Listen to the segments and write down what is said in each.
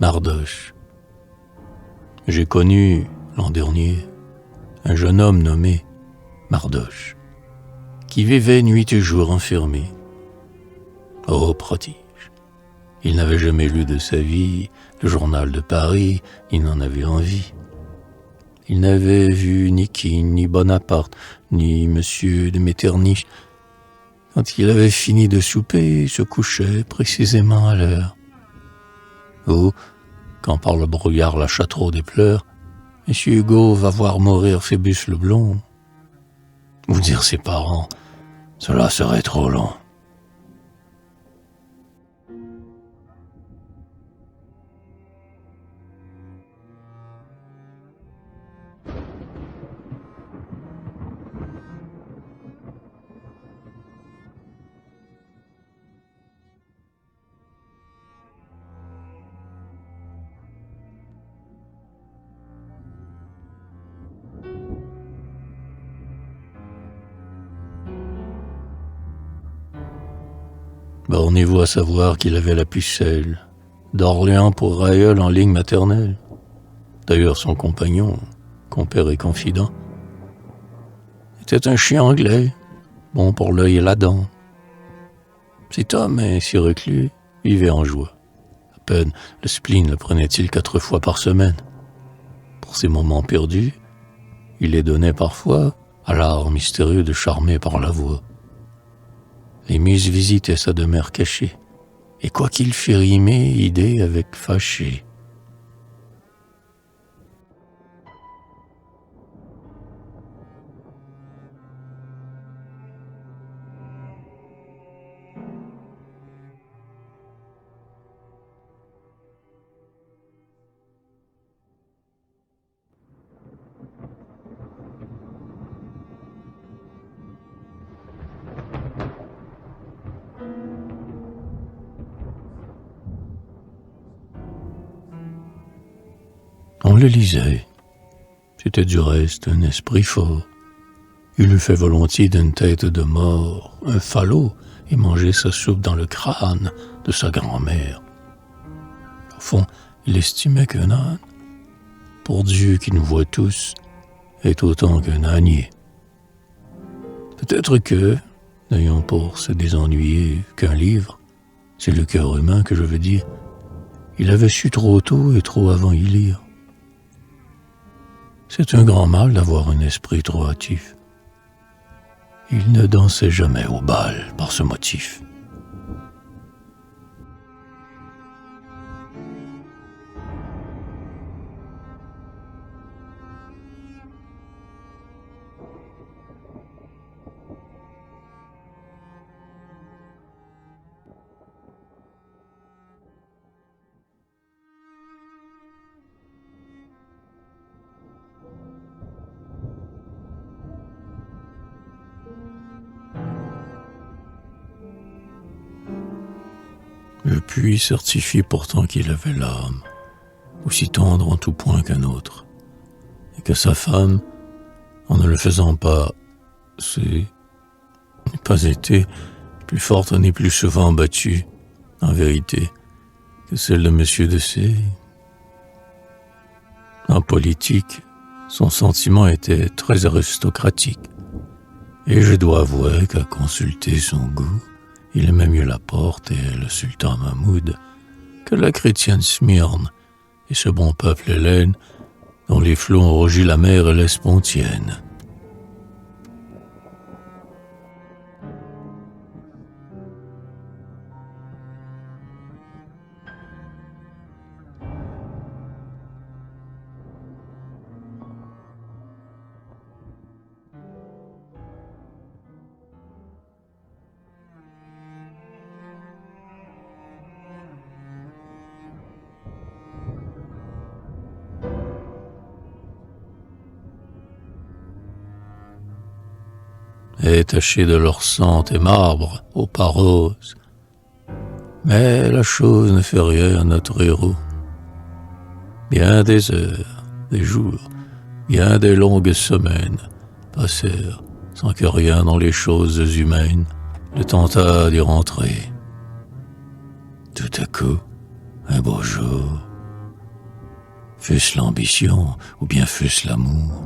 Mardoche. J'ai connu, l'an dernier, un jeune homme nommé Mardoche, qui vivait nuit et jour enfermé. Oh, prodige! Il n'avait jamais lu de sa vie le journal de Paris, ni n'en avait envie. Il n'avait vu ni King, ni Bonaparte, ni Monsieur de Metternich. Quand il avait fini de souper, il se couchait précisément à l'heure. Ou, quand par le brouillard lâcha trop des pleurs, Monsieur Hugo va voir mourir Phébus le blond. Ou dire ses parents, cela serait trop long. Bornez-vous à savoir qu'il avait la pucelle d'Orléans pour Railleul en ligne maternelle. D'ailleurs, son compagnon, compère et confident, était un chien anglais, bon pour l'œil et la dent. Cet homme, ainsi reclus, vivait en joie. À peine le spleen le prenait-il 4 fois par semaine. Pour ses moments perdus, il les donnait parfois à l'art mystérieux de charmer par la voix. Les muses visitaient sa demeure cachée, et quoi qu'il fît rimer idée avec fâché. On le lisait. C'était du reste un esprit fort. Il eût fait volontiers d'une tête de mort un falot et mangé sa soupe dans le crâne de sa grand-mère. Au fond, il estimait qu'un âne, pour Dieu qui nous voit tous, est autant qu'un ânier. Peut-être que, n'ayant pour se désennuyer qu'un livre, c'est le cœur humain que je veux dire, il avait su trop tôt et trop avant y lire. C'est un grand mal d'avoir un esprit trop hâtif. Il ne dansait jamais au bal par ce motif. Le puits certifie pourtant qu'il avait l'âme, aussi tendre en tout point qu'un autre, et que sa femme, en ne le faisant pas, n'est pas été plus forte ni plus souvent battue, en vérité, que celle de Monsieur de C. En politique, son sentiment était très aristocratique, et je dois avouer qu'à consulter son goût, il aimait mieux la Porte et le sultan Mahmoud que la chrétienne Smyrne et ce bon peuple hellène dont les flots ont rogi la mer et l'Espontienne. Et tachés de leur sang et marbre aux pas roses. Mais la chose ne fait rien à notre héros. Bien des heures, des jours, bien des longues semaines passèrent sans que rien dans les choses humaines ne tentât d'y rentrer. Tout à coup, un beau jour, Fût-ce l'ambition, ou bien fût-ce l'amour.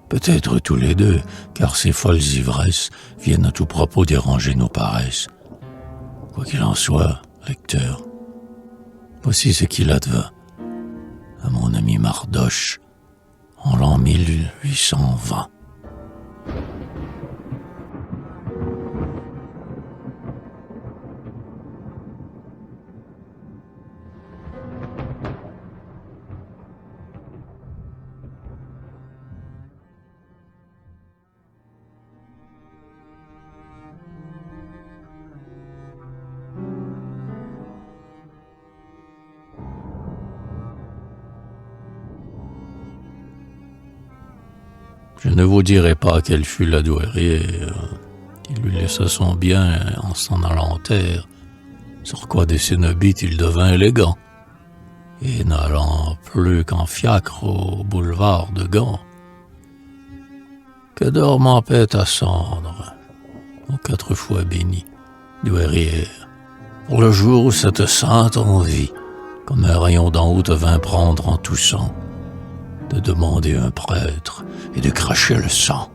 Peut-être tous les deux, car ces folles ivresses viennent à tout propos déranger nos paresses. Quoi qu'il en soit, lecteur, voici ce qu'il advint à mon ami Mardoche en l'an 1820. Je ne vous dirai pas quelle fut la douairière qui lui laissa son bien en s'en allant en terre, sur quoi des cénobites il devint élégant, et n'allant plus qu'en fiacre au boulevard de Gand. Que dorme en paix ta cendre, ô 4 fois bénie, douairière, pour le jour où cette sainte envie, comme un rayon d'en haut te vint prendre en toussant, de demander un prêtre et de cracher le sang.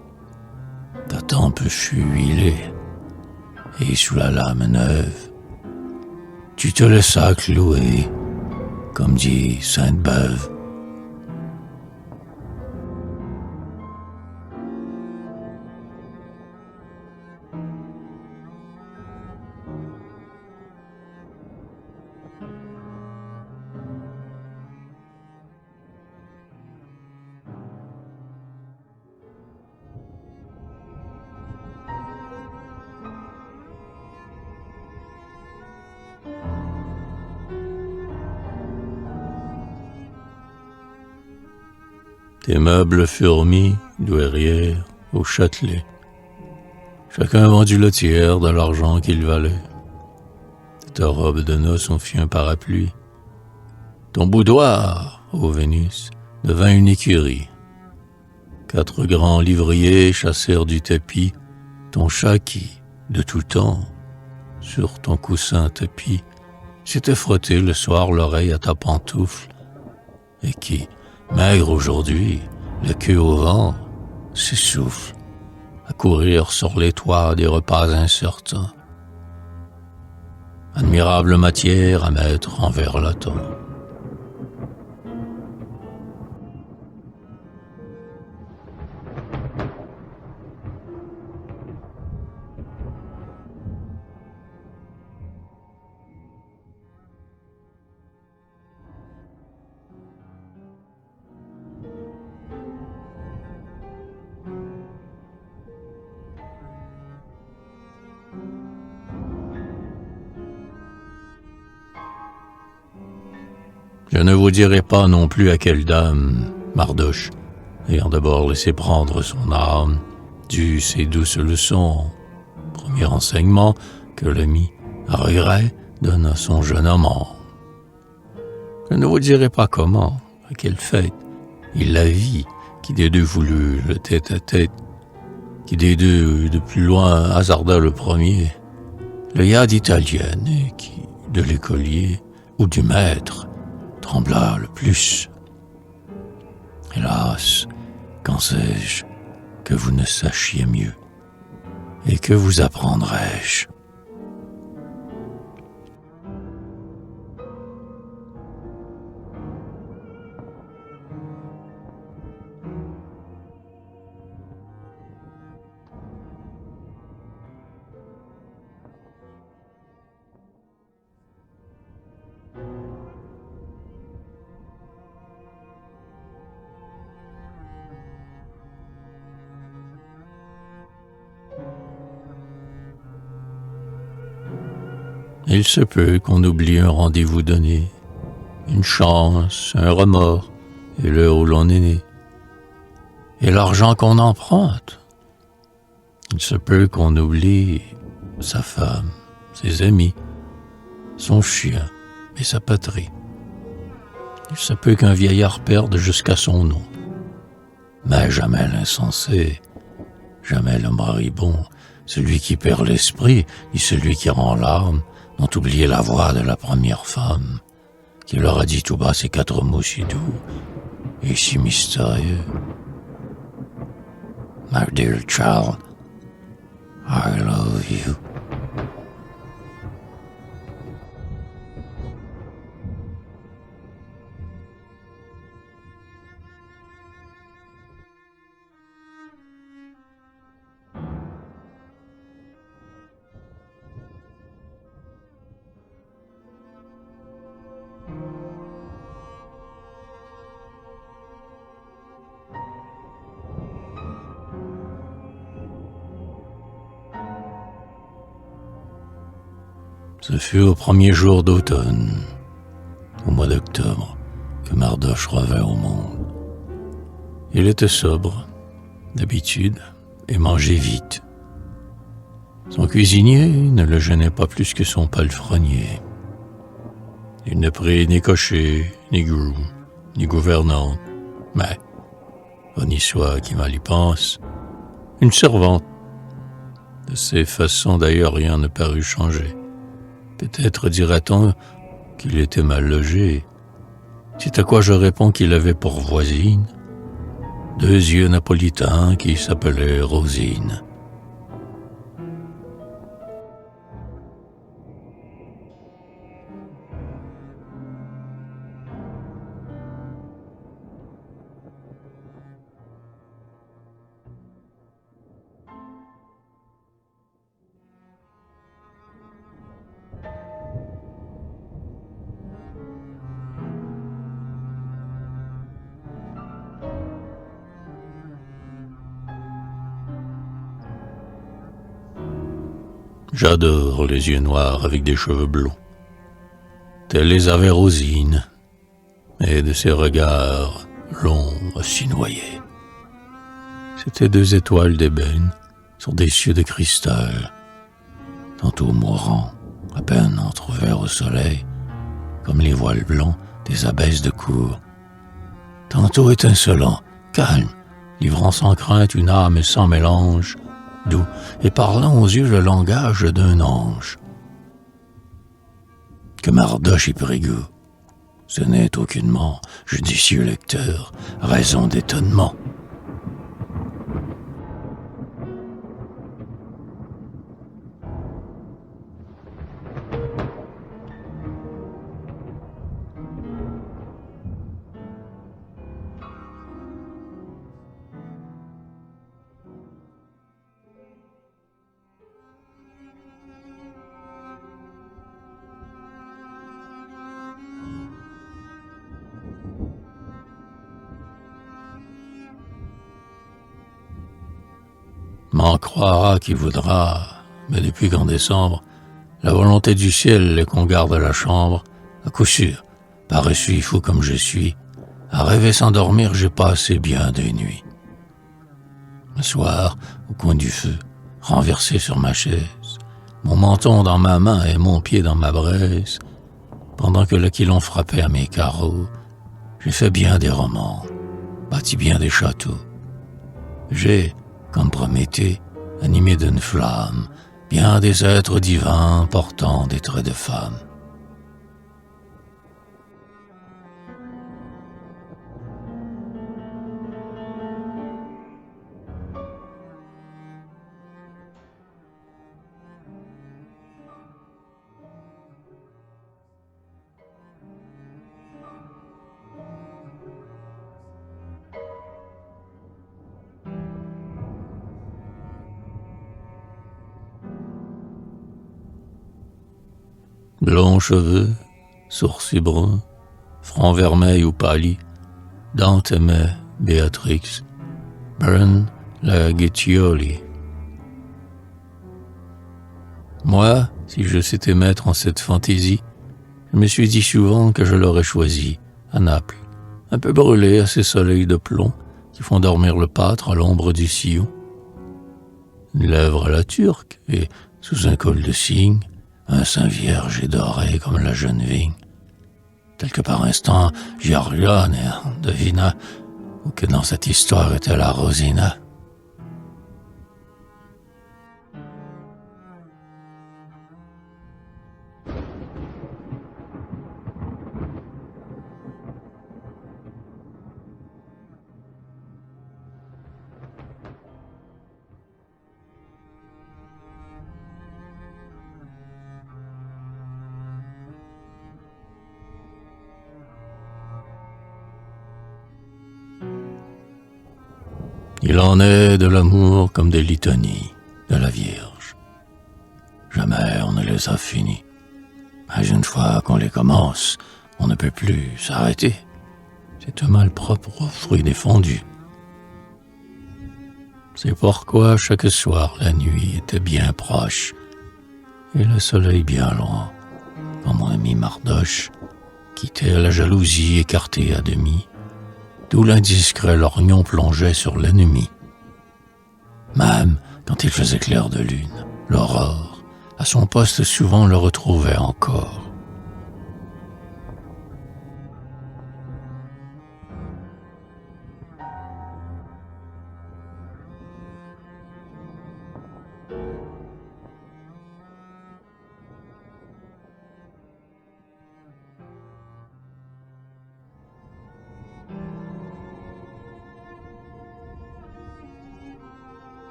Ta tempe fut huilée, et sous la lame neuve, tu te laissas clouer, comme dit Sainte-Beuve. Tes meubles furent mis, douairière, au Châtelet. Chacun vendit le tiers de l'argent qu'il valait. De ta robe de noces on fit un parapluie. Ton boudoir, ô Vénus, devint une écurie. 4 grands livriers chassèrent du tapis ton chat qui, de tout temps, sur ton coussin tapis, s'était frotté le soir l'oreille à ta pantoufle, et qui, maigre aujourd'hui, la queue au vent, s'essouffle à courir sur les toits des repas incertains. Admirable matière à mettre envers la temps. Je ne vous dirai pas non plus à quelle dame Mardoche, ayant d'abord laissé prendre son âme, dut ces douces leçons, premier enseignement que l'ami, à regret, donne à son jeune amant. Je ne vous dirai pas comment, à quelle fête, il la vit, qui des deux voulut le tête-à-tête, qui des deux de plus loin hasarda le premier, le yad d'italienne, et qui, de l'écolier ou du maître, trembla le plus. Hélas, qu'en sais-je que vous ne sachiez mieux, et que vous apprendrai-je? Il se peut qu'on oublie un rendez-vous donné, une chance, un remords, et l'heure où l'on est né, et l'argent qu'on emprunte. Il se peut qu'on oublie sa femme, ses amis, son chien et sa patrie. Il se peut qu'un vieillard perde jusqu'à son nom, mais jamais l'insensé, jamais le moribond, celui qui perd l'esprit, ni celui qui rend l'âme, n'ont oublié la voix de la première femme, qui leur a dit tout bas ces 4 mots si doux, et si mystérieux. My dear child, I love you. Ce fut au premier jour d'automne, au mois d'octobre, que Mardoche revint au monde. Il était sobre, d'habitude, et mangeait vite. Son cuisinier ne le gênait pas plus que son palefrenier. Il ne prit ni cocher, ni groom, ni gouvernante, mais, honni soit qui mal y pense, une servante. De ses façons d'ailleurs rien ne parut changer. Peut-être dira-t-on qu'il était mal logé. C'est à quoi je réponds qu'il avait pour voisine 2 yeux napolitains qui s'appelaient Rosine. J'adore les yeux noirs avec des cheveux blonds. Tels les avait Rosine, et de ses regards longs si noyés. C'étaient 2 étoiles d'ébène sur des cieux de cristal, tantôt mourants, à peine entrouverts au soleil, comme les voiles blancs des abbesses de cour, tantôt étincelants, calmes, livrant sans crainte une âme sans mélange, doux et parlant aux yeux le langage d'un ange. Que Mardoche y prit goût, ce n'est aucunement, judicieux lecteur, raison d'étonnement. M'en croira qui voudra, mais depuis qu'en décembre, la volonté du ciel est qu'on garde la chambre, à coup sûr, paresseux fou comme je suis, à rêver sans dormir, j'ai passé bien des nuits. Le soir, au coin du feu, renversé sur ma chaise, mon menton dans ma main et mon pied dans ma braise, pendant que l'aquilon frappait à mes carreaux, j'ai fait bien des romans, bâti bien des châteaux. J'ai, comme Prométhée, animé d'une flamme, bien des êtres divins portant des traits de femme. Blonds cheveux, sourcils bruns, front vermeil ou pâli, Dante aimait Béatrix, Burn la Guiccioli. Moi, si je s'étais maître en cette fantaisie, je me suis dit souvent que je l'aurais choisi, à Naples, un peu brûlé à ces soleils de plomb qui font dormir le pâtre à l'ombre du sillon. Une lèvre à la turque et, sous un col de cygne, un sein vierge et doré comme la jeune vigne. Tel que par instant, j'y regarde et devina que dans cette histoire était la Rosina. Il en est de l'amour comme des litanies de la Vierge. Jamais on ne les a finis. Mais une fois qu'on les commence, on ne peut plus s'arrêter. C'est un malpropre fruit défendu. C'est pourquoi chaque soir la nuit était bien proche et le soleil bien loin, quand mon ami Mardoche quittait la jalousie écartée à demi, d'où l'indiscret lorgnon plongeait sur l'ennemi. Même quand il faisait clair de lune, l'aurore, à son poste souvent le retrouvait encore.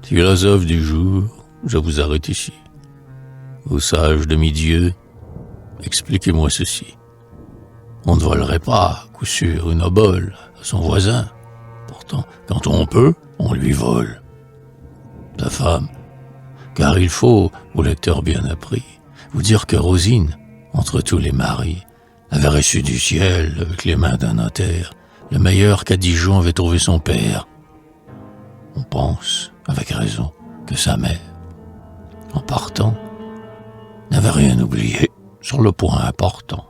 Philosophe du jour, je vous arrête ici. Vous sages demi-dieux, expliquez-moi ceci. On ne volerait pas, à coup sûr, une obole à son voisin. Pourtant, quand on peut, on lui vole. Ta femme, car il faut, au lecteur bien appris, vous dire que Rosine, entre tous les maris, avait reçu du ciel, avec les mains d'un notaire, le meilleur qu'à Dijon avait trouvé son père. On pense, avec raison, que sa mère, en partant, n'avait rien oublié sur le point important.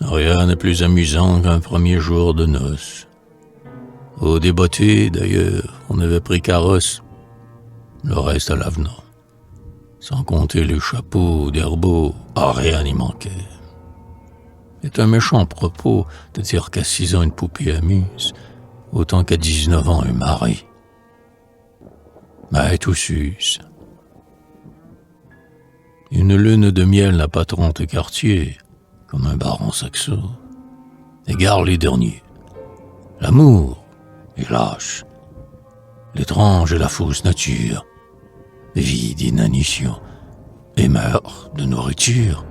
Rien n'est plus amusant qu'un premier jour de noces. Au déboté, d'ailleurs, on avait pris carrosse, le reste à l'avenant. Sans compter les chapeaux d'herbeaux, rien n'y manquait. C'est un méchant propos de dire qu'à 6 ans une poupée amuse, autant qu'à 19 ans un mari. Mais tout s'use. Une lune de miel n'a pas 30 quartiers, comme un baron saxon. Égare les derniers. L'amour est lâche. L'étrange et la fausse nature vit d'inanition et meurt de nourriture.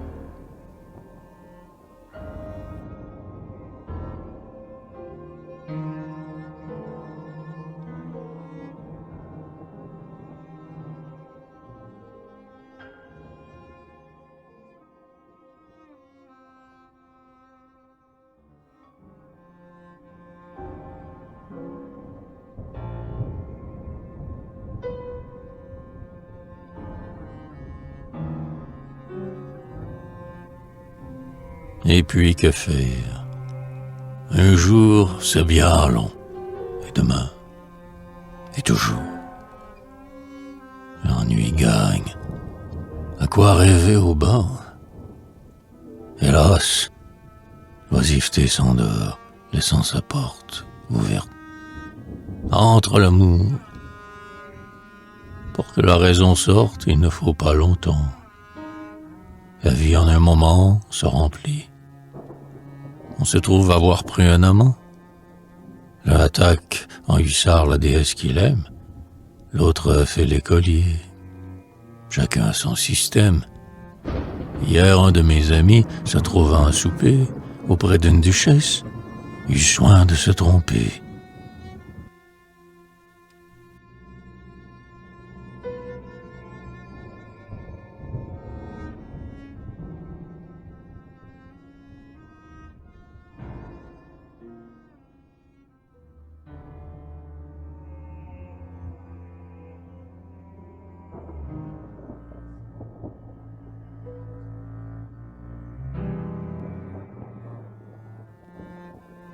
Et puis que faire? Un jour, c'est bien long. Et demain, et toujours. L'ennui gagne. À quoi rêver au bain? Hélas, l'oisiveté s'endort, laissant sa porte ouverte. Entre l'amour. Pour que la raison sorte, il ne faut pas longtemps. La vie en un moment se remplit. On se trouve avoir pris un amant. L'un attaque en hussard la déesse qu'il aime, l'autre fait l'écolier. Chacun a son système. Hier, un de mes amis, se trouvant à souper auprès d'une duchesse, eut soin de se tromper.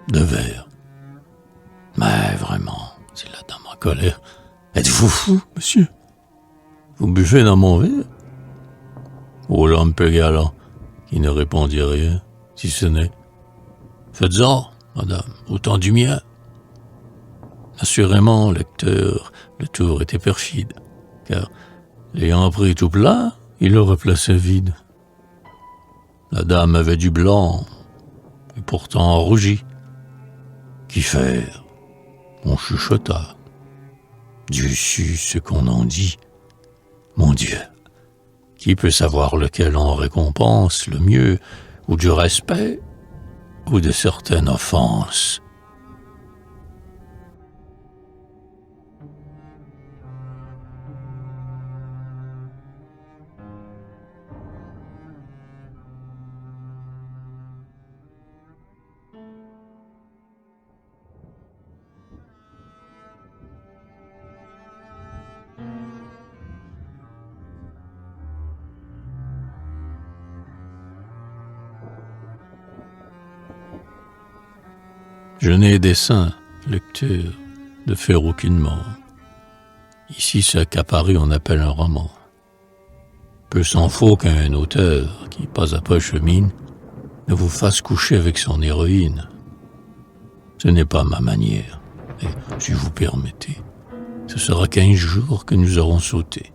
De verre. Mais vraiment, dit la dame en colère, êtes-vous fou, monsieur? Vous buvez dans mon verre? Oh l'homme peu galant, qui ne répondit rien, si ce n'est « Faites-en, madame, autant du mien ». Assurément, lecteur, le tour était perfide, car, l'ayant pris tout plein, il le replaçait vide. La dame avait du blanc, et pourtant rougi. Qu'y faire? On chuchota. Dieu sut ce qu'on en dit. Mon Dieu, qui peut savoir lequel en récompense le mieux, ou du respect, ou de certaines offenses? Je n'ai dessein, lecteur, de faire aucunement. Ici, ce qu'à Paris on appelle un roman. Peu s'en faut qu'un auteur, qui pas à pas chemine, ne vous fasse coucher avec son héroïne. Ce n'est pas ma manière, et si vous permettez, ce sera 15 jours que nous aurons sauté.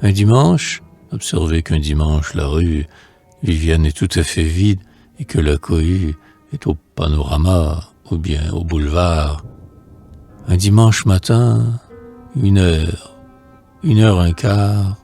Un dimanche, observez qu'un dimanche la rue Vivienne est tout à fait vide et que la cohue est au panorama ou bien au boulevard. Un dimanche matin, 1h, 1h15.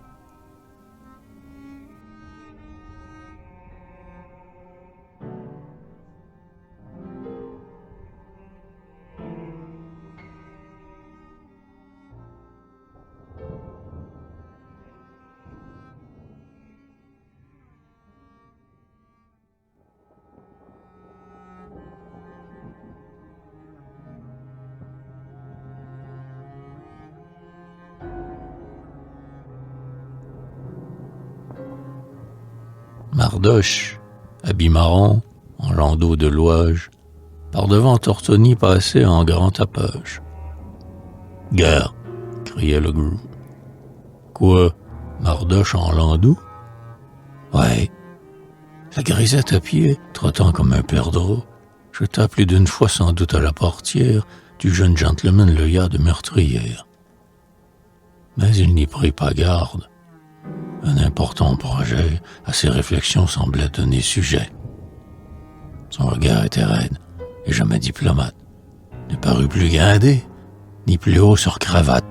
Mardoche, habit marron, en landau de louage, par devant Tortoni passait en grand tapage. « Gare !» criait le groom. « Quoi, Mardoche en landau ?»« Ouais. » La grisette à pied, trottant comme un perdreau, jeta plus d'une fois sans doute à la portière du jeune gentleman l'œillat de meurtrière. Mais il n'y prit pas garde. Un important projet à ses réflexions semblait donner sujet. Son regard était raide et jamais diplomate, ne parut plus guindé, ni plus haut sur cravate.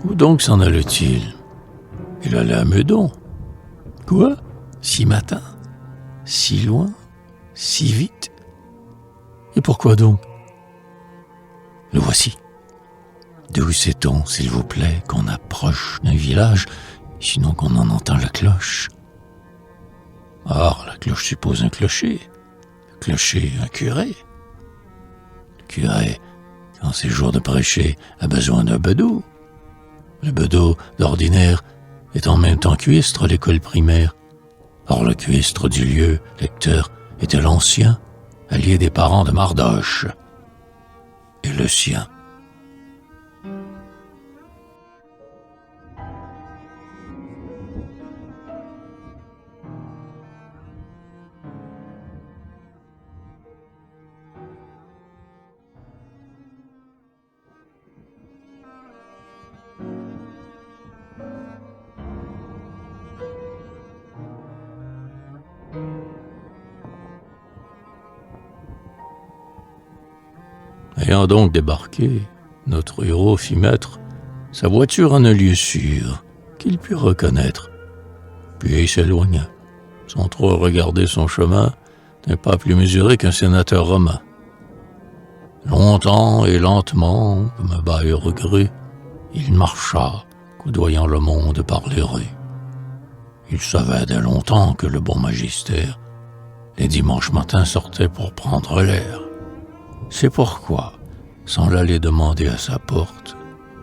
Où donc s'en allait-il? Il allait à Meudon. Quoi? Si matin? Si loin? Si vite? Et pourquoi donc? Le voici. D'où sait-on, s'il vous plaît, qu'on approche d'un village, sinon qu'on en entend la cloche? Or, la cloche suppose un clocher. Le clocher, un curé. Le curé, quand c'est jour de prêcher, a besoin d'un bedeau. Le bedeau, d'ordinaire, est en même temps cuistre à l'école primaire. Or le cuistre du lieu, lecteur, était l'ancien, allié des parents de Mardoche. Et le sien. Ayant donc débarqué, notre héros fit mettre sa voiture en un lieu sûr qu'il put reconnaître, puis il s'éloigna, sans trop regarder son chemin, d'un pas plus mesuré qu'un sénateur romain. Longtemps et lentement, comme un bailleur gru, il marcha, coudoyant le monde par les rues. Il savait dès longtemps que le bon magister les dimanches matins sortait pour prendre l'air. C'est pourquoi, sans l'aller demander à sa porte,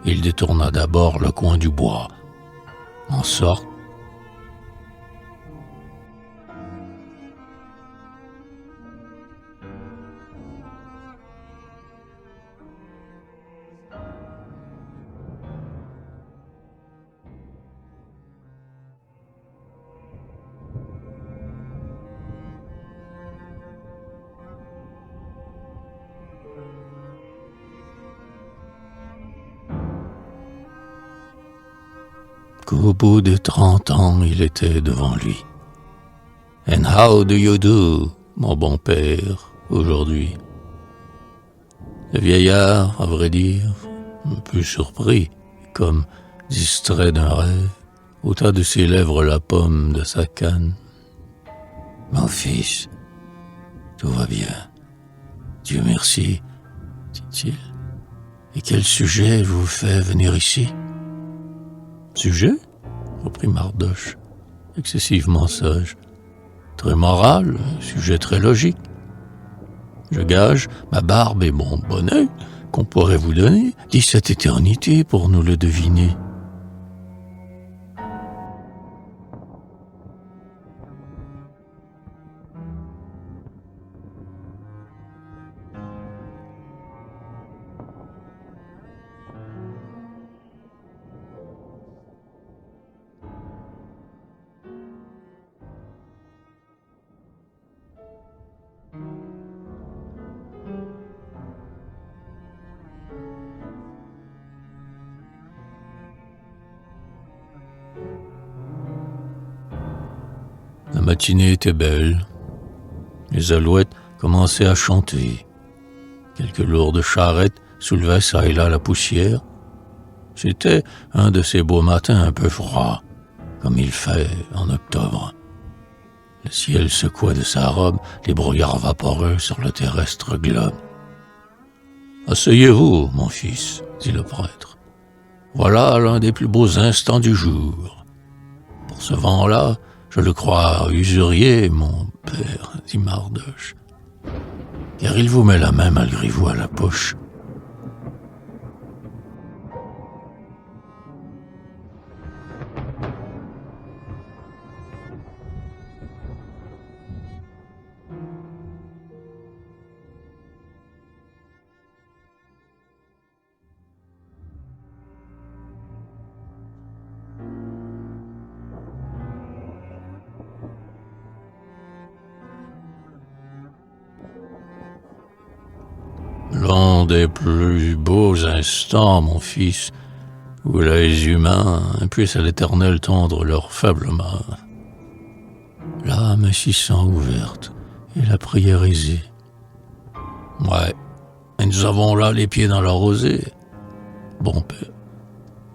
il détourna d'abord le coin du bois, en sorte qu'au bout de 30 ans, il était devant lui. « And how do you do, mon bon père, aujourd'hui ?» Le vieillard, à vrai dire, un peu surpris, comme distrait d'un rêve, ôta de ses lèvres la pomme de sa canne. « Mon fils, tout va bien. Dieu merci, dit-il. Et quel sujet vous fait venir ici ?» Sujet, reprit Mardoche, excessivement sage. Très moral, sujet très logique. Je gage ma barbe et mon bonnet qu'on pourrait vous donner 17 éternités pour nous le deviner. La matinée était belle. Les alouettes commençaient à chanter. Quelques lourdes charrettes soulevaient çà et là la poussière. C'était un de ces beaux matins un peu froids, comme il fait en octobre. Le ciel secouait de sa robe les brouillards vaporeux sur le terrestre globe. « Asseyez-vous, mon fils, dit le prêtre. Voilà l'un des plus beaux instants du jour. Pour ce vent-là, je le crois usurier, mon père, dit Mardoche, car il vous met la main malgré vous à la poche. L'un des plus beaux instants, mon fils, où les humains puissent à l'Éternel tendre leur faible main. L'âme s'y sent ouverte et la prière aisée. Ouais, et nous avons là les pieds dans la rosée. Bon père,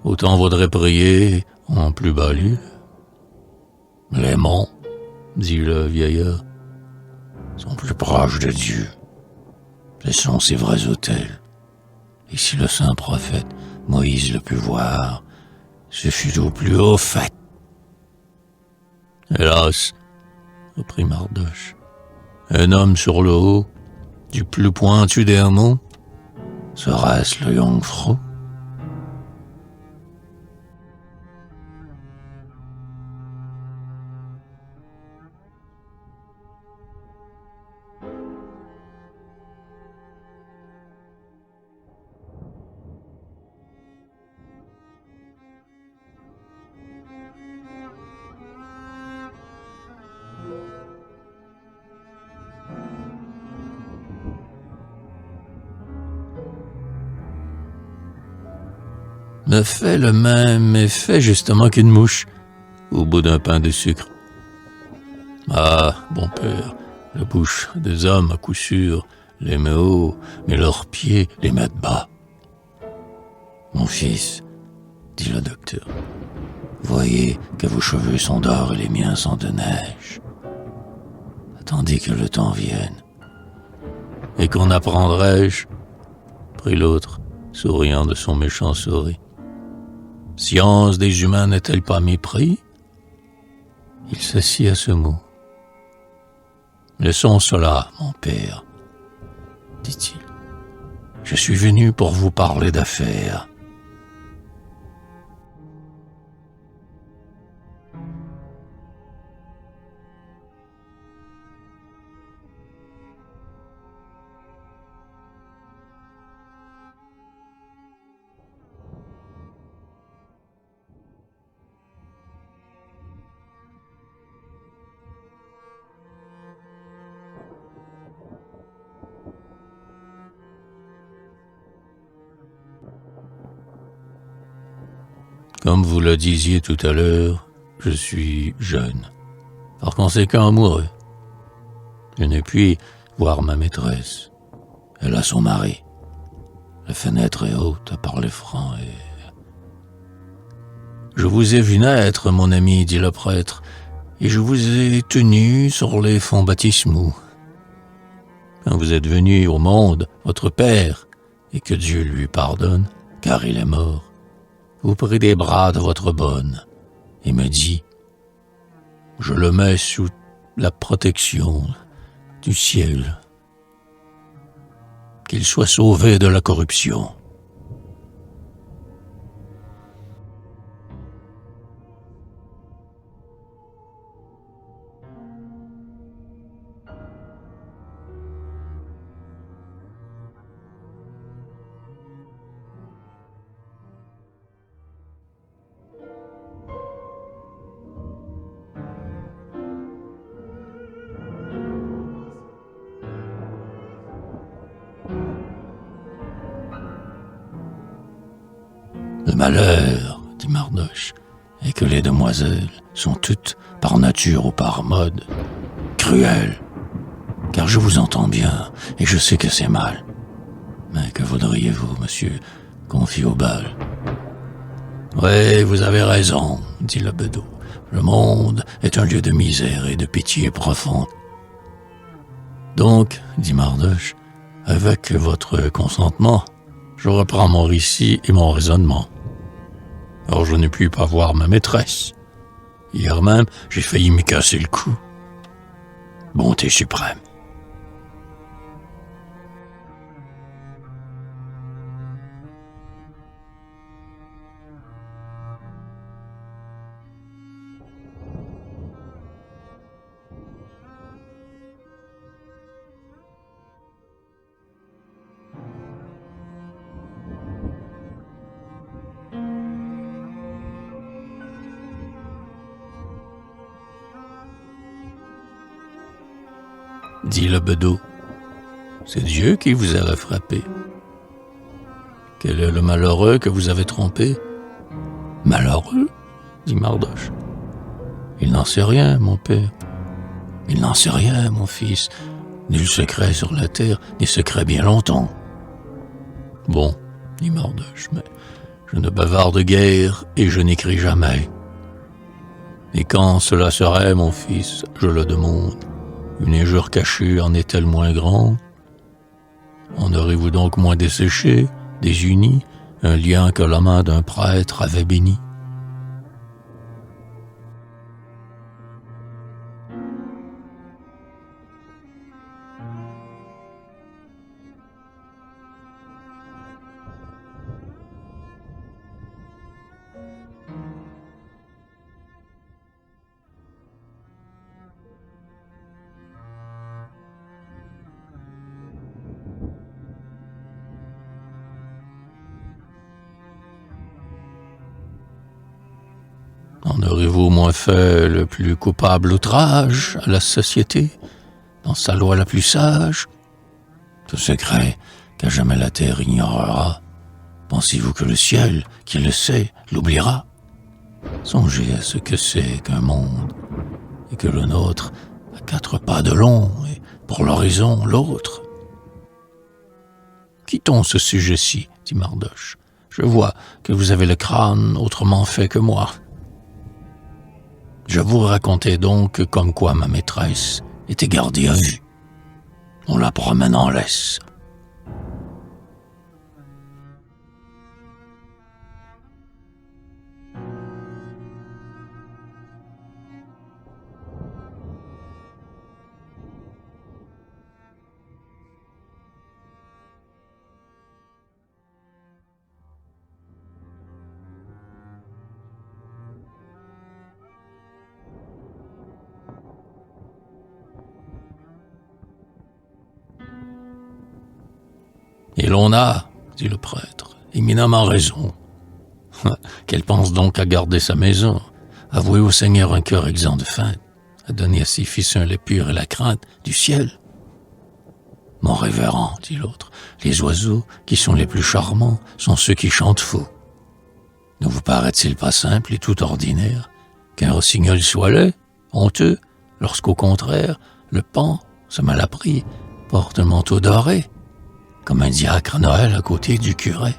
autant vaudrait prier en plus bas lieu. Les monts, dit le vieillard, sont plus proches de Dieu. Ce sont ses vrais autels. Et si le saint prophète Moïse le put voir, ce fut au plus haut fait. Hélas, reprit Mardoche, un homme sur le haut, du plus pointu des mots, serait-ce le Jungfrau? Me fait le même effet justement qu'une mouche au bout d'un pain de sucre. Ah, bon père, la bouche des hommes à coup sûr les met haut, mais leurs pieds les mettent bas. Mon fils, dit le docteur, voyez que vos cheveux sont d'or et les miens sont de neige. Attendez que le temps vienne. Et qu'en apprendrai-je? Prit l'autre, souriant de son méchant sourire. Science des humains n'est-elle pas mépris? Il s'assit à ce mot. Laissons cela, mon père, dit-il. Je suis venu pour vous parler d'affaires. Comme vous le disiez tout à l'heure, je suis jeune, par conséquent amoureux. Je n'ai pu voir ma maîtresse. Elle a son mari. La fenêtre est haute, à parler franc, et... Je vous ai vu naître, mon ami, dit le prêtre, et je vous ai tenu sur les fonts baptismaux. Quand vous êtes venu au monde, votre père, et que Dieu lui pardonne, car il est mort, vous prit des bras de votre bonne et me dit, je le mets sous la protection du ciel, qu'il soit sauvé de la corruption. Le malheur, dit Mardoche, est que les demoiselles sont toutes, par nature ou par mode, cruelles, car je vous entends bien, et je sais que c'est mal. Mais que voudriez-vous, monsieur, qu'on fît au bal? Oui, vous avez raison, dit le bedeau. Le monde est un lieu de misère et de pitié profonde. Donc, dit Mardoche, avec votre consentement, je reprends mon récit et mon raisonnement. Or, je ne puis pas voir ma maîtresse. Hier même, j'ai failli m'y casser le cou. Bonté suprême. Dit le bedeau. C'est Dieu qui vous a frappé. Quel est le malheureux que vous avez trompé? Malheureux, dit Mardoche. Il n'en sait rien, mon père. Il n'en sait rien, mon fils. Nul secret sur la terre, ni secret bien longtemps. Bon, dit Mardoche, mais je ne bavarde guère et je n'écris jamais. Et quand cela serait, mon fils, je le demande, une injure cachée en est-elle moins grande? En aurez-vous donc moins desséché, désuni, un lien que la main d'un prêtre avait béni? En aurez-vous moins fait le plus coupable outrage à la société, dans sa loi la plus sage? Ce secret qu'à jamais la terre ignorera, pensez-vous que le ciel, qui le sait, l'oubliera? Songez à ce que c'est qu'un monde, et que le nôtre a 4 pas de long, et pour l'horizon l'autre. Quittons ce sujet-ci, dit Mardoche. Je vois que vous avez le crâne autrement fait que moi. Je vous racontais donc comme quoi ma maîtresse était gardée à vue. On la promène en laisse. Et l'on a, dit le prêtre, éminemment raison. Qu'elle pense donc à garder sa maison, à vouer au Seigneur un cœur exempt de faim, à donner à ses fils un lait pur et la crainte du ciel. Mon révérend, dit l'autre, les oiseaux qui sont les plus charmants sont ceux qui chantent faux. Ne vous paraît-il pas simple et tout ordinaire qu'un rossignol soit laid, honteux, lorsqu'au contraire, le paon, ce malappris, porte un manteau doré, comme un diacre à Noël à côté du curé?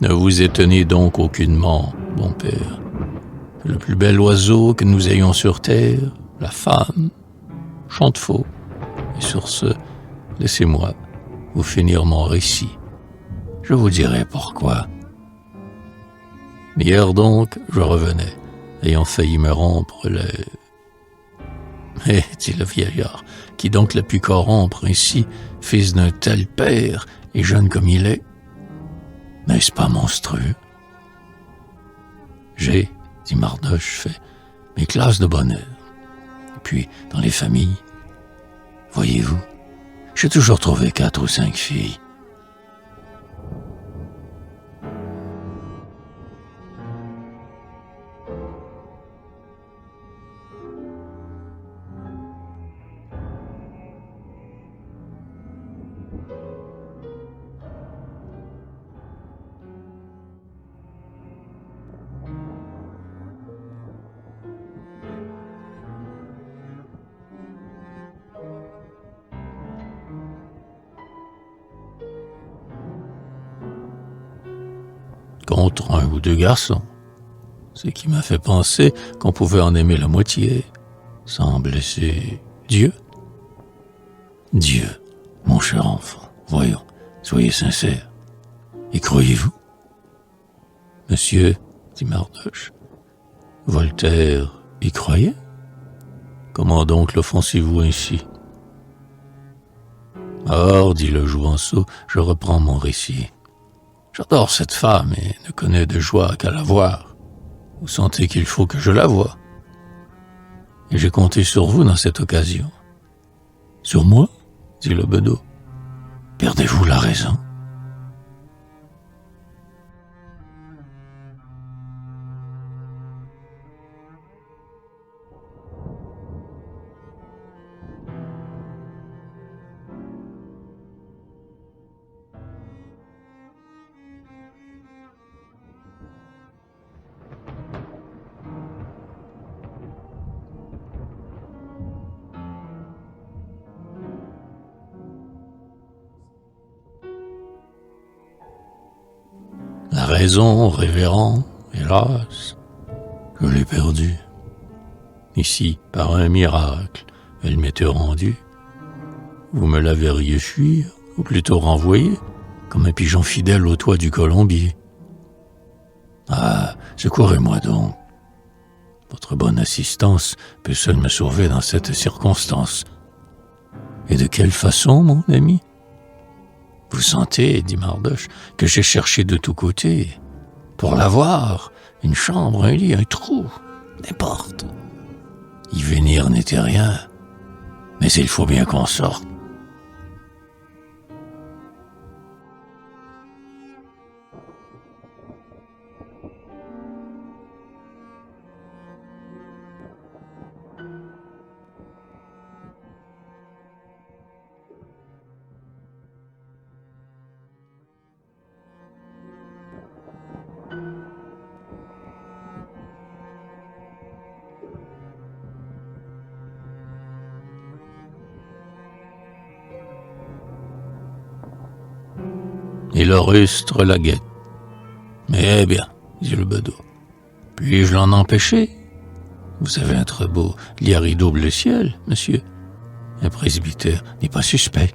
Ne vous étonnez donc aucunement, bon père, que le plus bel oiseau que nous ayons sur terre, la femme, chante faux. Et sur ce, laissez-moi vous finir mon récit. Je vous dirai pourquoi. Hier donc, je revenais, ayant failli me rompre les... Eh, dit le vieillard, qui donc l'a pu corrompre ainsi, fils d'un tel père et jeune comme il est? N'est-ce pas monstrueux? J'ai, dit Mardoche, fait mes classes de bonheur. Et puis, dans les familles, voyez-vous, j'ai toujours trouvé 4 ou 5 filles. Contre 1 ou 2 garçons. Ce qui m'a fait penser qu'on pouvait en aimer la moitié, sans blesser Dieu. Dieu, mon cher enfant, voyons, soyez sincère. Y croyez-vous? Monsieur, dit Mardoche, Voltaire y croyait? Comment donc l'offensez-vous ainsi? Or, dit le jouvenceau, je reprends mon récit. J'adore cette femme et ne connais de joie qu'à la voir. Vous sentez qu'il faut que je la voie. Et j'ai compté sur vous dans cette occasion. Sur moi? Dit le bedeau. Perdez-vous la raison? La raison, révérend, hélas, je l'ai perdue. Ici, par un miracle, elle m'était rendue. Vous me la verriez fuir, ou plutôt renvoyer, comme un pigeon fidèle au toit du colombier. Ah, secourez-moi donc. Votre bonne assistance peut seule me sauver dans cette circonstance. Et de quelle façon, mon ami? Vous sentez, dit Mardoche, que j'ai cherché de tous côtés. Pour l'avoir, une chambre, un lit, un trou, n'importe. Y venir n'était rien, mais il faut bien qu'on sorte. Et le rustre la guette. Mais eh bien, dit le bedeau, puis-je l'en empêcher? Vous avez un très beau lit à rideaux bleu ciel, monsieur. Un presbytère n'est pas suspect.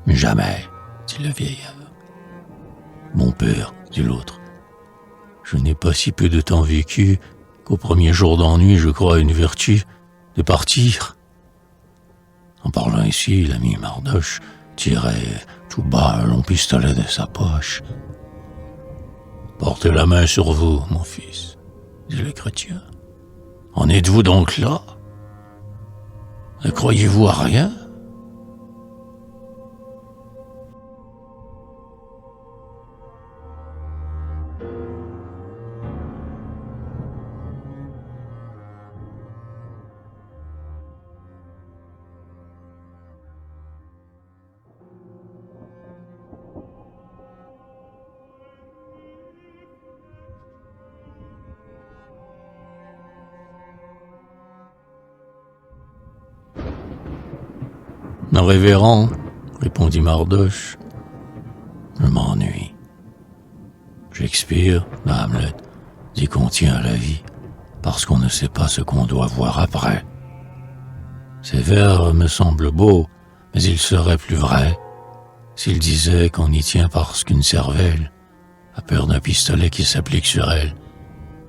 Jamais, dit le vieillard. Mon père, dit l'autre, je n'ai pas si peu de temps vécu qu'au premier jour d'ennui, je crois à une vertu de partir. En parlant ainsi, l'ami Mardoche tirait tout bas un long pistolet de sa poche. Portez la main sur vous, mon fils, dit le chrétien. En êtes-vous donc là? Ne croyez-vous à rien? Non, révérend, répondit Mardoche, je m'ennuie. Shakespeare, dans Hamlet, dit qu'on tient à la vie parce qu'on ne sait pas ce qu'on doit voir après. Ces vers me semblent beaux, mais ils seraient plus vrais s'ils disaient qu'on y tient parce qu'une cervelle a peur d'un pistolet qui s'applique sur elle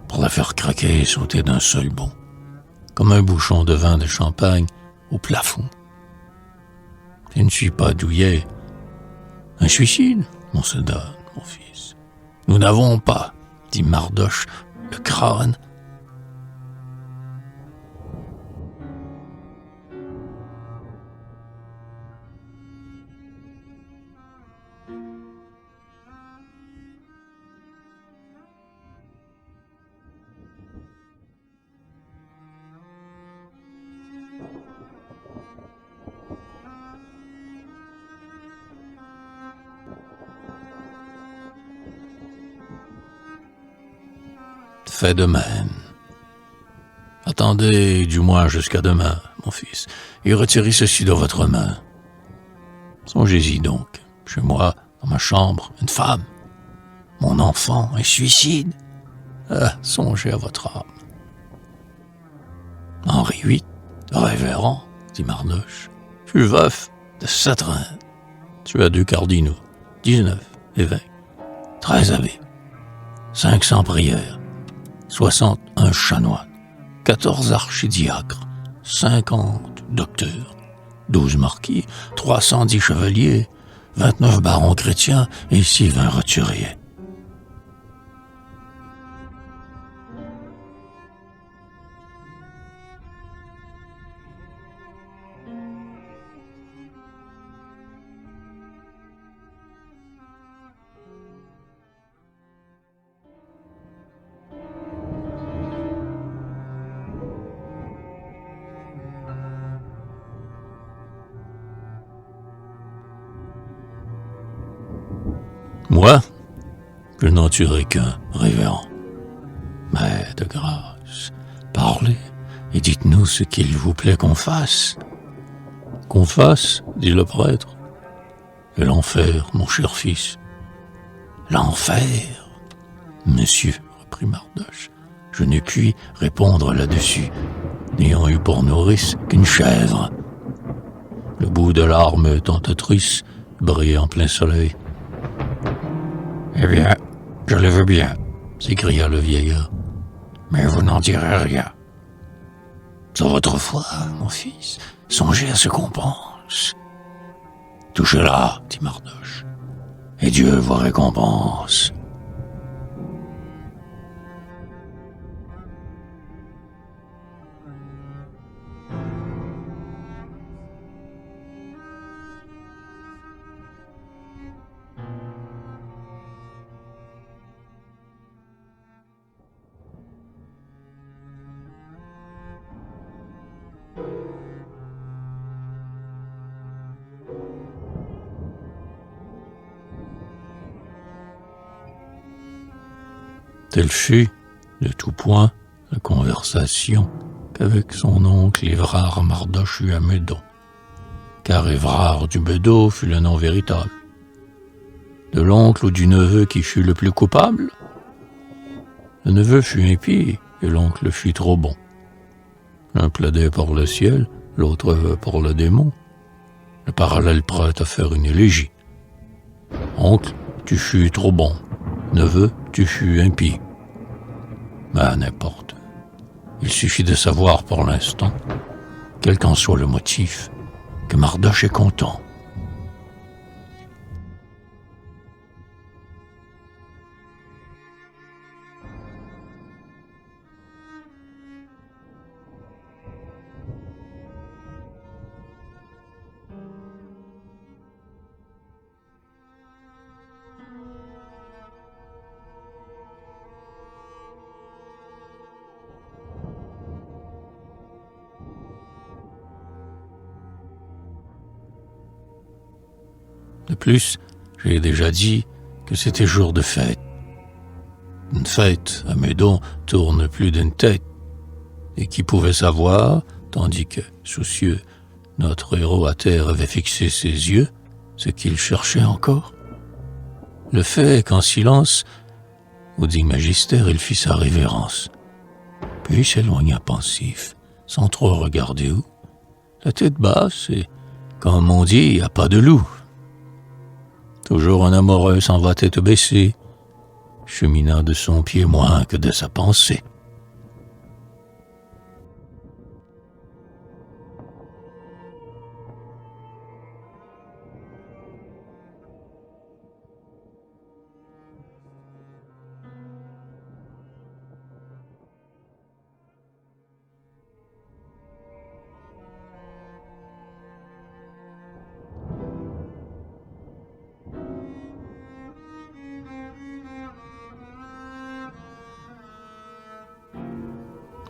pour la faire craquer et sauter d'un seul bond, comme un bouchon de vin de champagne au plafond. Je ne suis pas douillet. Un suicide, on se donne, mon fils. Nous n'avons pas, dit Mardoche, le crâne. Fait de même. Attendez du moins jusqu'à demain, mon fils, et retirez ceci de votre main. Songez-y donc, chez moi, dans ma chambre, une femme, mon enfant, un suicide. Songez à votre âme. Henri VIII, révérend, dit Mardoche, fut veuf de 7 reines. Tu as 2 cardinaux, 19 évêques, 13 abbés, 500 prières, 61 chanoines, 14 archidiacres, 50 docteurs, 12 marquis, 310 chevaliers, 29 barons chrétiens et 20 roturiers. Moi, je n'en tuerai qu'un, révérend. Mais de grâce, parlez et dites-nous ce qu'il vous plaît qu'on fasse. Qu'on fasse, dit le prêtre. Et l'enfer, mon cher fils. L'enfer, monsieur, reprit Mardoche, je ne puis répondre là-dessus, n'ayant eu pour nourrice qu'une chèvre. Le bout de l'arme tentatrice brillait en plein soleil. Eh bien, je le veux bien, s'écria le vieillard, mais vous n'en direz rien. Sur votre foi, mon fils, songez à ce qu'on pense. Touchez-la, dit Mardoche, et Dieu vous récompense. Telle fut, de tout point, la conversation qu'avec son oncle Évrard Mardoche eut à Meudon, car Évrard du Bedeau fut le nom véritable. De l'oncle ou du neveu qui fut le plus coupable? Le neveu fut impie et l'oncle fut trop bon. L'un plaidait pour le ciel, l'autre pour le démon. le parallèle prêt à faire une élégie. Oncle, tu fus trop bon. Neveu, tu fus impie. Mais n'importe. Il suffit de savoir pour l'instant, quel qu'en soit le motif, que Mardoche est content. De plus, j'ai déjà dit que c'était jour de fête. Une fête, à Meudon, tourne plus d'une tête. Et qui pouvait savoir, tandis que, soucieux, notre héros à terre avait fixé ses yeux, ce qu'il cherchait encore? Le fait est qu'en silence, au digne magistère, il fit sa révérence. Puis s'éloigna pensif, sans trop regarder où. La tête basse et, comme on dit, à pas de loup. Toujours un amoureux s'en va tête baissée, cheminant de son pied moins que de sa pensée.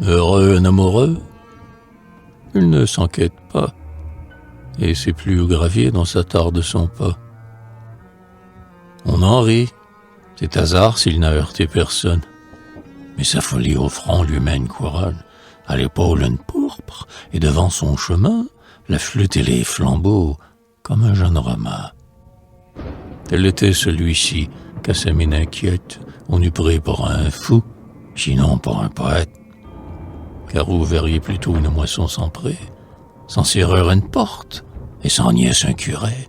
Heureux un amoureux, il ne s'enquête pas, et c'est plus au gravier dont s'attarde son pas. On en rit, c'est hasard s'il n'a heurté personne, mais sa folie au front lui mène couronne, à l'épaule une pourpre, et devant son chemin, la flûte et les flambeaux, comme un jeune romain. Tel était celui-ci qu'à sa mine inquiète, on eût pris pour un fou, sinon pour un poète. Car où verriez plutôt une moisson sans pré, sans serrure une porte, et sans nièce un curé?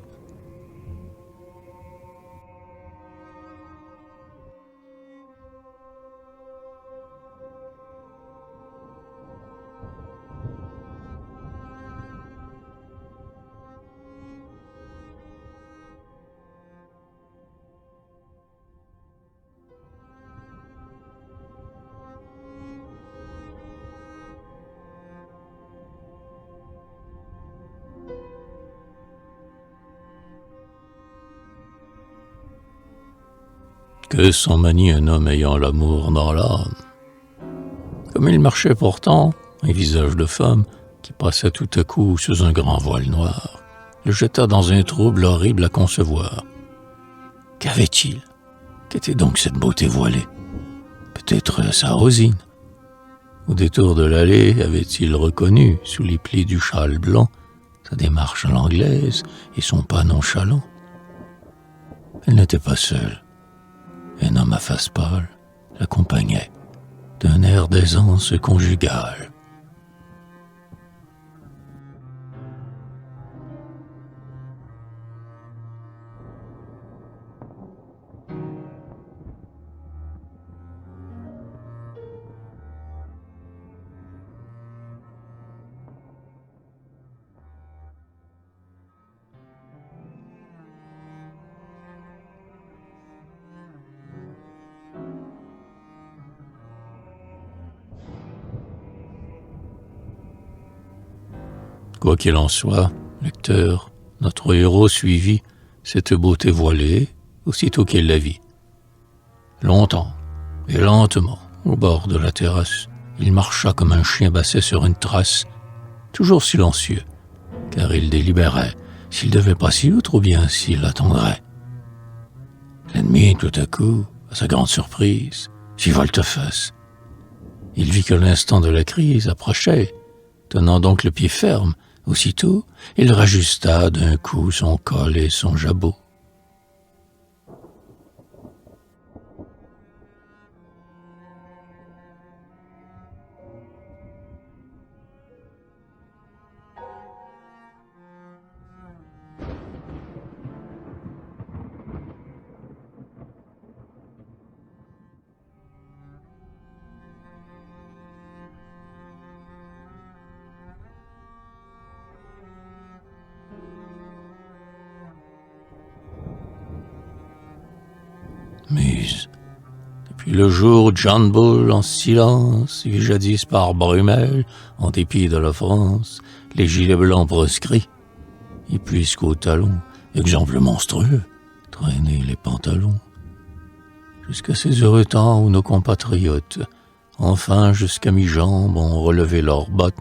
Que s'en manie un homme ayant l'amour dans l'âme? Comme il marchait pourtant, un visage de femme, qui passait tout à coup sous un grand voile noir, le jeta dans un trouble horrible à concevoir. Qu'avait-il? Qu'était donc cette beauté voilée? Peut-être sa Rosine. Au détour de l'allée, avait-il reconnu, sous les plis du châle blanc, sa démarche à l'anglaise et son pas nonchalant? Elle n'était pas seule. Un homme à face pâle l'accompagnait d'un air d'aisance conjugale. Quoi qu'il en soit, lecteur, notre héros suivit cette beauté voilée aussitôt qu'il la vit. Longtemps et lentement, au bord de la terrasse, il marcha comme un chien basset sur une trace, toujours silencieux, car il délibérait s'il devait passer outre ou bien s'il attendrait. L'ennemi, tout à coup, à sa grande surprise, fit volte-face. Il vit que l'instant de la crise approchait, tenant donc le pied ferme. Aussitôt, il rajusta d'un coup son col et son jabot. muse. Depuis le jour où John Bull, en silence, vit jadis par Brumel, en dépit de l'offense, les gilets blancs proscrits, et puisqu'au talon, exemple monstrueux, traînaient les pantalons. Jusqu'à ces heureux temps où nos compatriotes, enfin jusqu'à mi-jambe, ont relevé leurs bottes,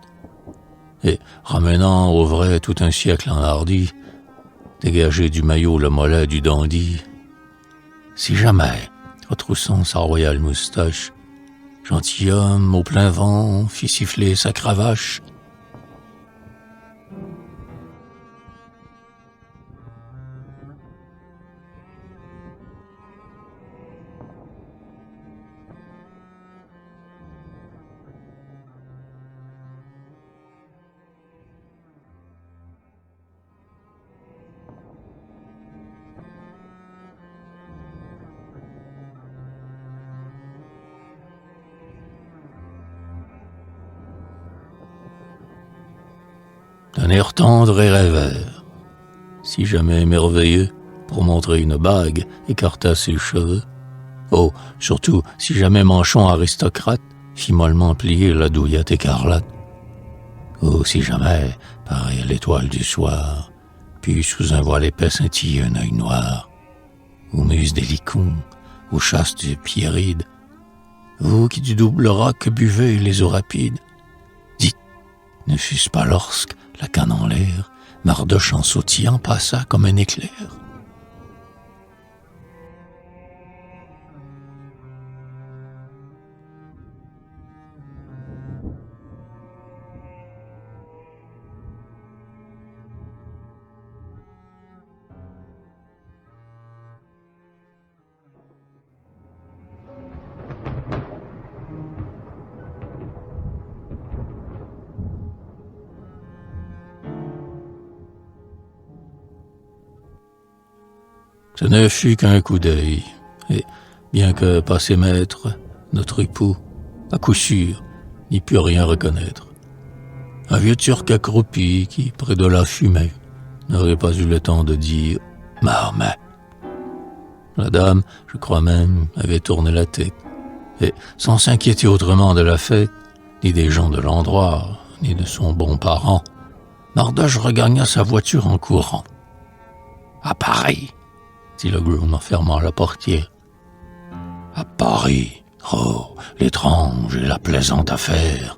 et, ramenant au vrai tout un siècle enhardi, dégagé du maillot le mollet du dandy, si jamais, retroussant sa royale moustache, gentilhomme au plein vent fit siffler sa cravache. D'un air tendre et rêveur, si jamais merveilleux, pour montrer une bague, écarta ses cheveux. Oh, surtout, si jamais manchon aristocrate, fit mollement plier la douillette écarlate. Oh, si jamais, pareil à l'étoile du soir, puis sous un voile épais scintille un œil noir, ou muse des licons, ou chasse du pierride, vous qui du double roc buvez les eaux rapides, dites, ne fût-ce pas lorsque, la canne en l'air, Mardoche en sautillant passa comme un éclair. Ce ne fut qu'un coup d'œil, et, bien que passé maître, notre époux, à coup sûr, n'y put rien reconnaître. Un vieux Turc accroupi qui, près de la fumée, n'aurait pas eu le temps de dire « Mahomet ». La dame, je crois même, avait tourné la tête, et, sans s'inquiéter autrement de la fête, ni des gens de l'endroit, ni de son bon parent, Mardoche regagna sa voiture en courant. « À Paris !» dit le groom en fermant la portière. « À Paris, oh, l'étrange et la plaisante affaire !»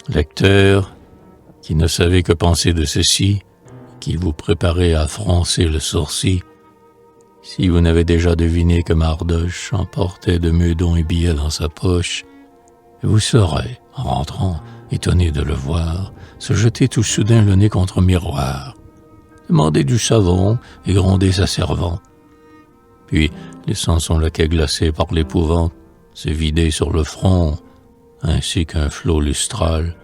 Lecteur, qui ne savez que penser de ceci, qui vous préparez à froncer le sourcil, si vous n'avez déjà deviné que Mardoche emportait de meudons et billets dans sa poche, vous saurez, en rentrant, étonné de le voir, se jeter tout soudain le nez contre un miroir, demander du savon et gronder sa servante, puis, laissant son laquais glacé par l'épouvante, se vider sur le front, ainsi qu'un flot lustral,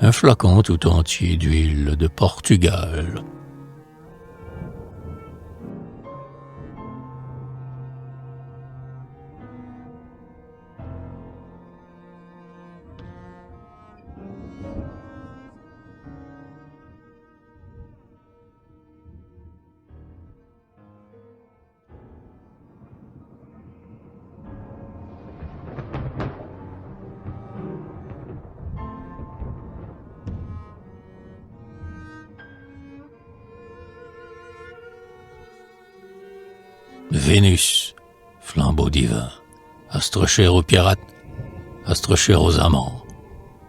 un flacon tout entier d'huile de Portugal. Vénus, flambeau divin, astre cher aux pirates, astre cher aux amants,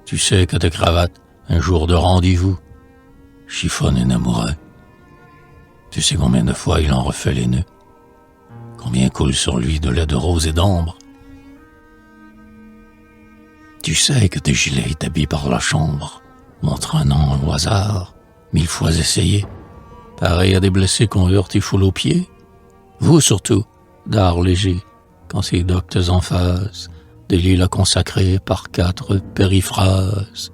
tu sais que ta cravate, un jour de rendez-vous, chiffonne un amoureux. Tu sais combien de fois il en refait les nœuds, combien coule sur lui de lait de rose et d'ambre. Tu sais que tes gilets t'habillent par la chambre, montrent un nom au hasard, 1000 fois essayé, pareil à des blessés qu'on heurte et foule aux pieds. Vous surtout, d'art léger, quand ses doctes emphases délient la consacrée par 4 périphrases.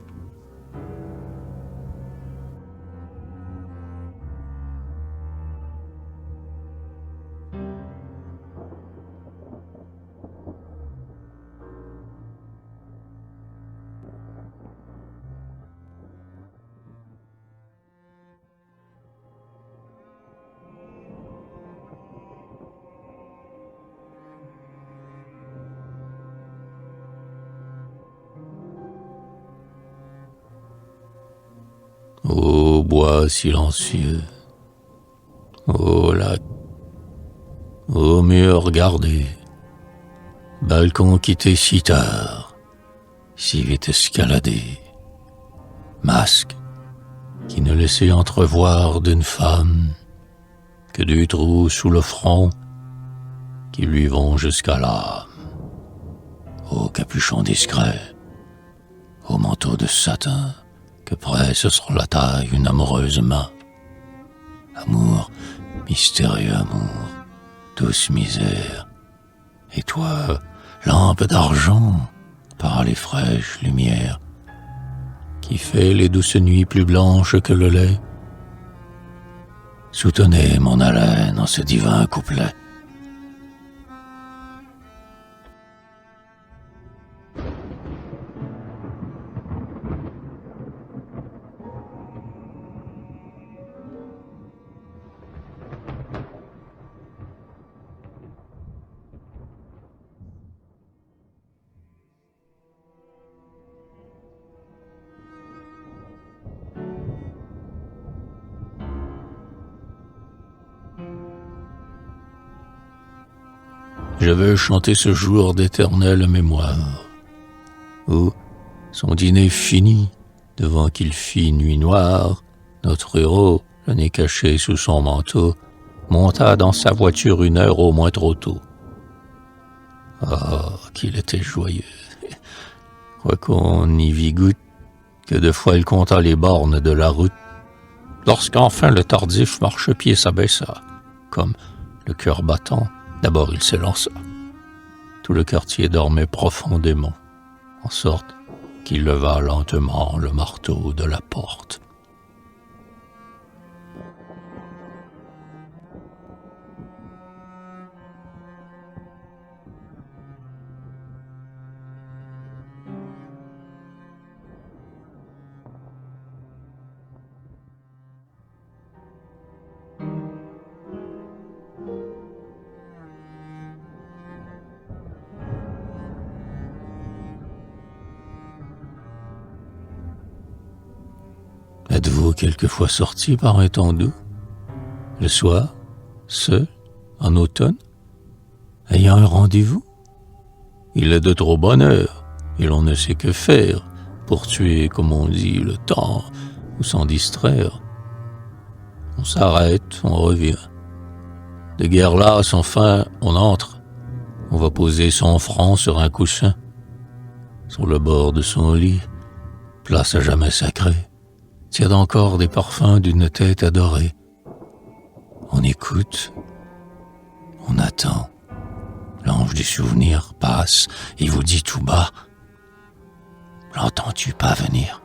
Ô bois silencieux, ô lac, ô mur gardé, balcon quitté si tard, si vite escaladé, masque qui ne laissait entrevoir d'une femme que 2 trous sous le front qui lui vont jusqu'à l'âme, ô capuchon discret, ô manteau de satin, que presse sur la taille une amoureuse main. Amour, mystérieux amour, douce misère. Et toi, lampe d'argent, par les fraîches lumières, qui fait les douces nuits plus blanches que le lait. Soutenez mon haleine en ce divin couplet. Je veux chanter ce jour d'éternelle mémoire, où, son dîner fini, devant qu'il fit nuit noire, notre héros, le nez caché sous son manteau, monta dans sa voiture 1 heure au moins trop tôt. Ah, qu'il était joyeux! Quoiqu'on y vit goutte que 2 fois il compta les bornes de la route, lorsqu'enfin le tardif marchepied s'abaissa, comme le cœur battant, d'abord il s'élança. Tout le quartier dormait profondément, en sorte qu'il leva lentement le marteau de la porte. Êtes-vous quelquefois sorti par un temps doux, le soir, seul, en automne, ayant un rendez-vous? Il est de trop bonne heure, et l'on ne sait que faire pour tuer, comme on dit, le temps ou s'en distraire. On s'arrête, on revient. De guerre lasse, enfin, on entre. On va poser son front sur un coussin, sur le bord de son lit, place à jamais sacrée. Tiède encore des parfums d'une tête adorée. On écoute, on attend. L'ange du souvenir passe et vous dit tout bas: l'entends-tu pas venir?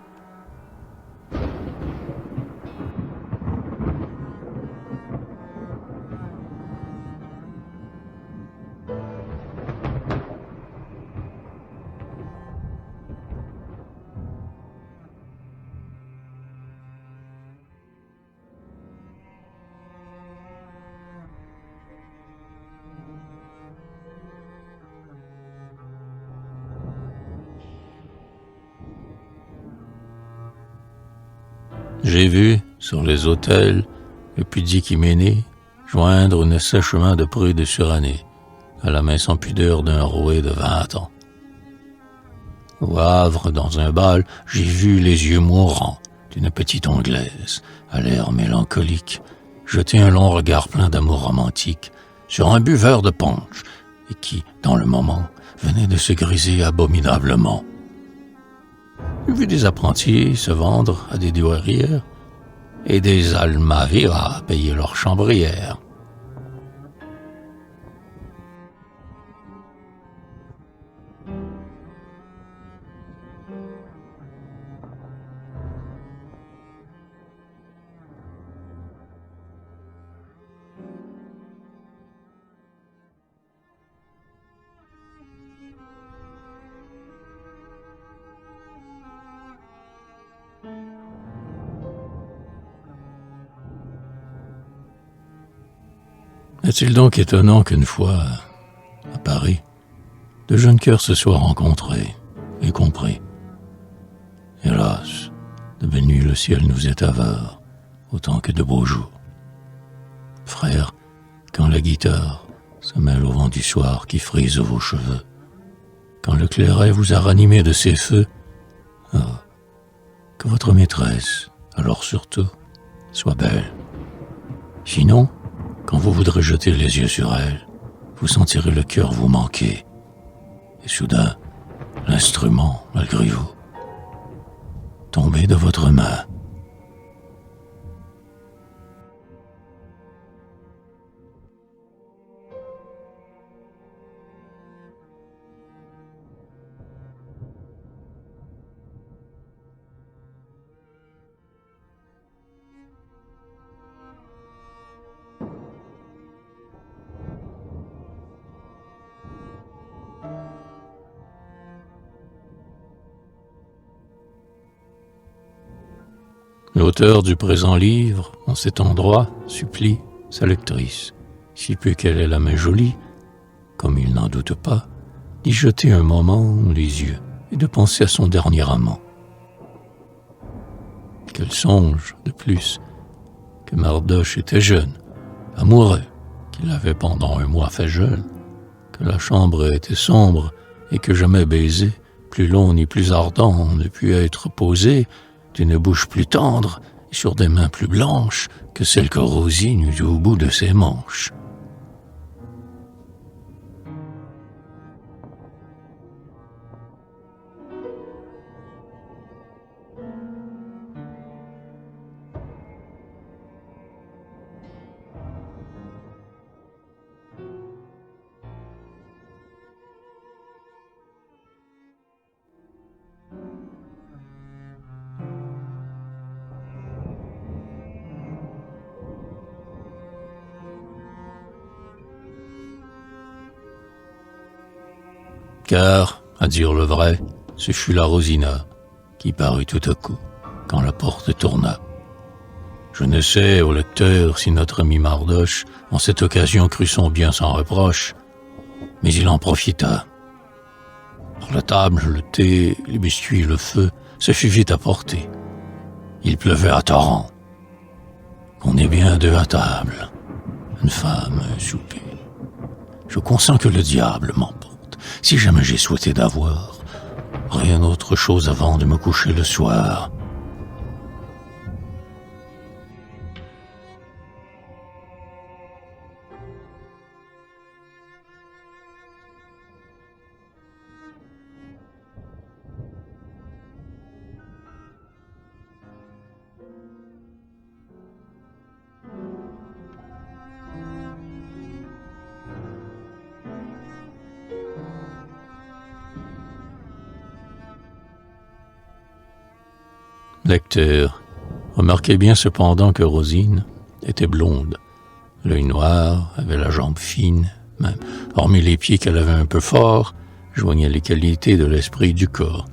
J'ai vu, sur les autels, le pudique Hyménée joindre une sèchement de prude surannée à la main sans pudeur d'un roué de 20 ans. Au Havre, dans un bal, j'ai vu les yeux mourants d'une petite Anglaise, à l'air mélancolique, jeter un long regard plein d'amour romantique sur un buveur de punch, et qui, dans le moment, venait de se griser abominablement. J'ai vu des apprentis se vendre à des douairières et des Almaviras payer leur chambrière. Est-il donc étonnant qu'une fois, à Paris, de jeunes cœurs se soient rencontrés et compris? Hélas, de nuit le ciel nous est avare, autant que de beaux jours. Frères, quand la guitare se mêle au vent du soir qui frise vos cheveux, quand le clairet vous a ranimé de ses feux, que votre maîtresse, alors surtout, soit belle. Sinon, quand vous voudrez jeter les yeux sur elle, vous sentirez le cœur vous manquer. Et soudain, l'instrument, malgré vous, tomber de votre main. L'auteur du présent livre, en cet endroit, supplie sa lectrice, si peu qu'elle ait la main jolie, comme il n'en doute pas, d'y jeter un moment les yeux et de penser à son dernier amant. Qu'elle songe, de plus, que Mardoche était jeune, amoureux, qu'il avait pendant un mois fait jeune, que la chambre était sombre et que jamais baiser, plus long ni plus ardent, ne put être posé d'une bouche plus tendre et sur des mains plus blanches que celles que Rosine eut au bout de ses manches. Car, à dire le vrai, ce fut la Rosina qui parut tout à coup, quand la porte tourna. Je ne sais, au lecteur, si notre ami Mardoche, en cette occasion, crut son bien sans reproche, mais il en profita. Par la table, le thé, les biscuits, le feu, se fut vite apporté. Il pleuvait à torrents. On est bien deux à table, une femme, un souper. Je consens que le diable m'emporte. Si jamais j'ai souhaité d'avoir rien autre chose avant de me coucher le soir. Lecteur, remarquez bien cependant que Rosine était blonde, l'œil noir, avait la jambe fine, même, hormis les pieds qu'elle avait un peu forts, joignait les qualités de l'esprit et du corps.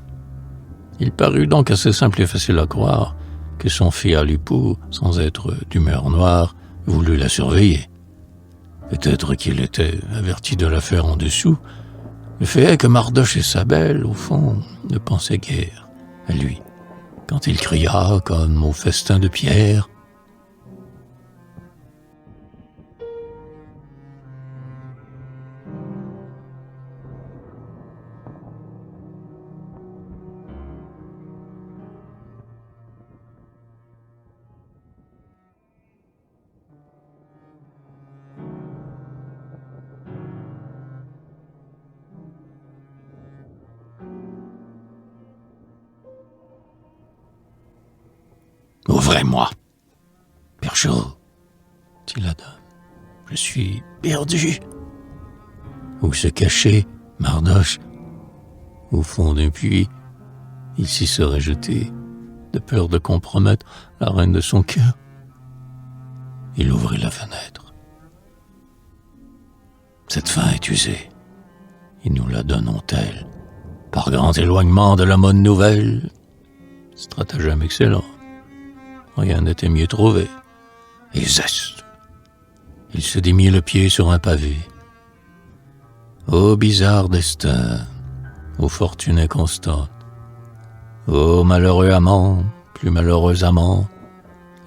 Il parut donc assez simple et facile à croire que son fier époux, sans être d'humeur noire, voulut la surveiller. Peut-être qu'il était averti de l'affaire en dessous. Le fait est que Mardoche et sa belle, au fond, ne pensaient guère à lui. Quand il cria, comme au festin de Pierre, « Ouvrez-moi, Perchaud, dit la dame, je suis perdu. » Où se cachait Mardoche? Au fond d'un puits, il s'y serait jeté, de peur de compromettre la reine de son cœur. Il ouvrit la fenêtre. Cette fin est usée, et nous la donnons-elle, par grand éloignement de la mode nouvelle. Stratagème excellent. Rien n'était mieux trouvé. Et zeste! il se démit le pied sur un pavé. Ô bizarre destin, ô fortune inconstante, ô malheureux amant, plus malheureux amant,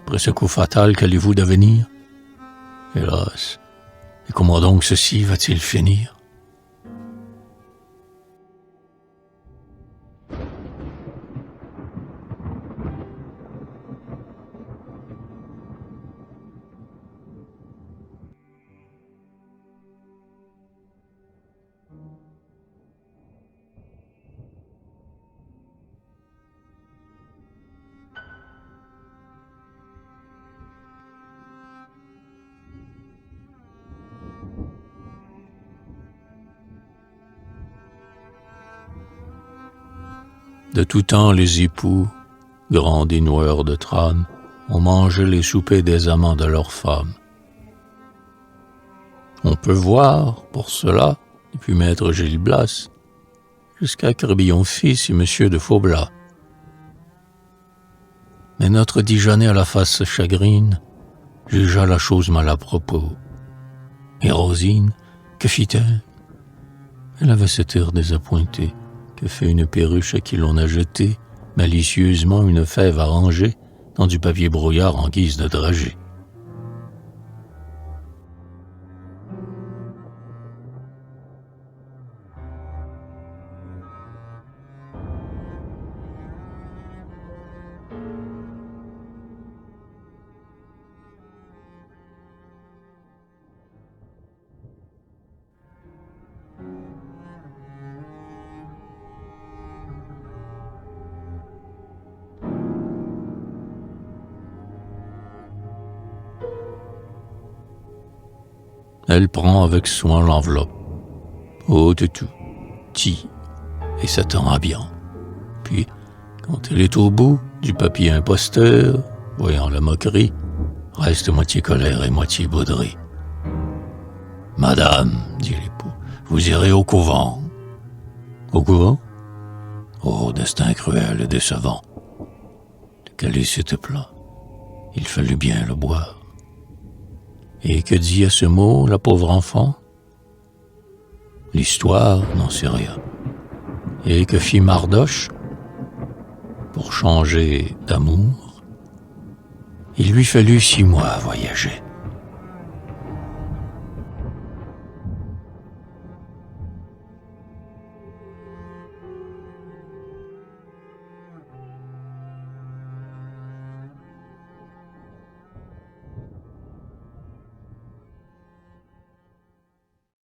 après ce coup fatal qu'allez-vous devenir? Hélas, et comment donc ceci va-t-il finir? De tout temps, les époux, grands dénoueurs de trames, ont mangé les soupers des amants de leurs femmes. On peut voir, pour cela, depuis maître Gilles Blas, jusqu'à Crébillon fils et monsieur de Faublas. Mais notre Dijonais à la face chagrine jugea la chose mal à propos. Et Rosine, que fit-elle? Elle avait cet air désappointé que fait une perruche à qui l'on a jeté malicieusement une fève arrangée dans du papier brouillard en guise de dragée. Elle prend avec soin l'enveloppe, ôte tout, tire et s'attend à bien. Puis, quand elle est au bout du papier imposteur, voyant la moquerie, reste moitié colère et moitié bauderie. « Madame, dit l'époux, vous irez au couvent. »« Au couvent? Oh, destin cruel et décevant. Le calice était plat. Il fallut bien le boire. » Et que dit à ce mot la pauvre enfant? L'histoire n'en sait rien. Et que fit Mardoche? Pour changer d'amour, il lui fallut 6 mois à voyager.